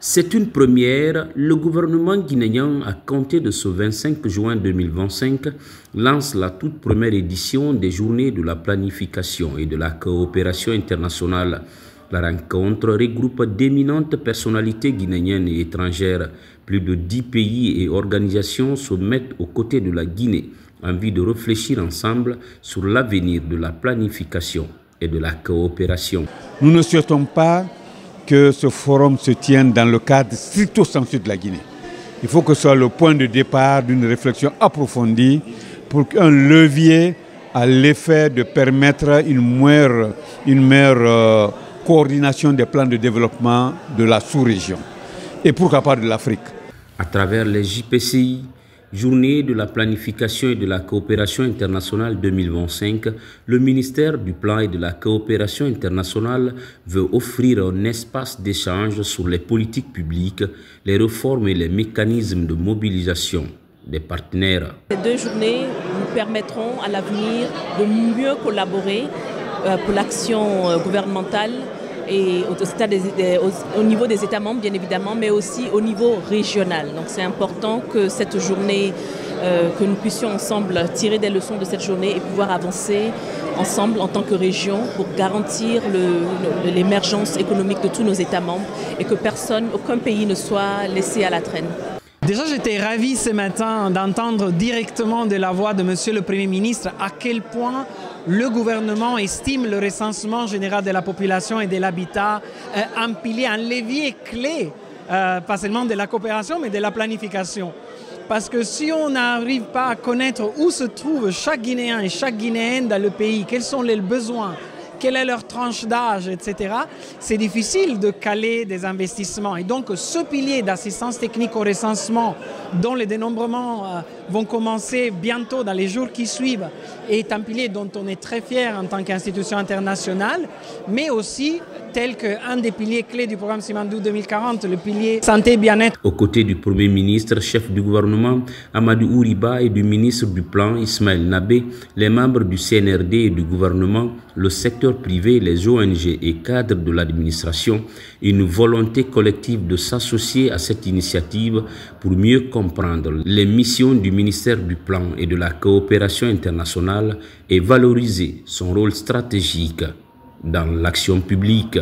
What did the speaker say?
C'est une première. Le gouvernement guinéen, à compter de ce 25 juin 2025, lance la toute première édition des Journées de la planification et de la coopération internationale. La rencontre regroupe d'éminentes personnalités guinéennes et étrangères. Plus de 10 pays et organisations se mettent aux côtés de la Guinée en vue de réfléchir ensemble sur l'avenir de la planification et de la coopération. Nous ne souhaitons pas que ce forum se tienne dans le cadre stricto sensu de la Guinée. Il faut que ce soit le point de départ d'une réflexion approfondie pour qu'un levier à l'effet de permettre une meilleure coordination des plans de développement de la sous-région et pourquoi pas de l'Afrique. À travers les JPCI, Journée de la planification et de la coopération internationale 2025, le ministère du Plan et de la coopération internationale veut offrir un espace d'échange sur les politiques publiques, les réformes et les mécanismes de mobilisation des partenaires. Ces deux journées nous permettront à l'avenir de mieux collaborer pour l'action gouvernementale et au niveau des États membres bien évidemment, mais aussi au niveau régional. Donc c'est important que cette journée, que nous puissions ensemble tirer des leçons de cette journée et pouvoir avancer ensemble en tant que région pour garantir l'émergence économique de tous nos États membres et que aucun pays ne soit laissé à la traîne. Déjà, j'étais ravi ce matin d'entendre directement de la voix de Monsieur le Premier ministre à quel point le gouvernement estime le recensement général de la population et de l'habitat un pilier, un levier clé, pas seulement de la coopération, mais de la planification. Parce que si on n'arrive pas à connaître où se trouve chaque Guinéen et chaque Guinéenne dans le pays, quels sont les besoins, quelle est leur tranche d'âge, etc., c'est difficile de caler des investissements. Et donc, ce pilier d'assistance technique au recensement, dont les dénombrements vont commencer bientôt dans les jours qui suivent, est un pilier dont on est très fier en tant qu'institution internationale, mais aussi tel qu'un des piliers clés du programme Simandou 2040, le pilier santé et bien-être. Aux côtés du Premier ministre, chef du gouvernement Amadou Ouriba et du ministre du Plan Ismaël Nabé, les membres du CNRD et du gouvernement, le secteur privé, les ONG et cadres de l'administration, une volonté collective de s'associer à cette initiative pour mieux comprendre les missions du ministère du Plan et de la coopération internationale et valoriser son rôle stratégique dans l'action publique.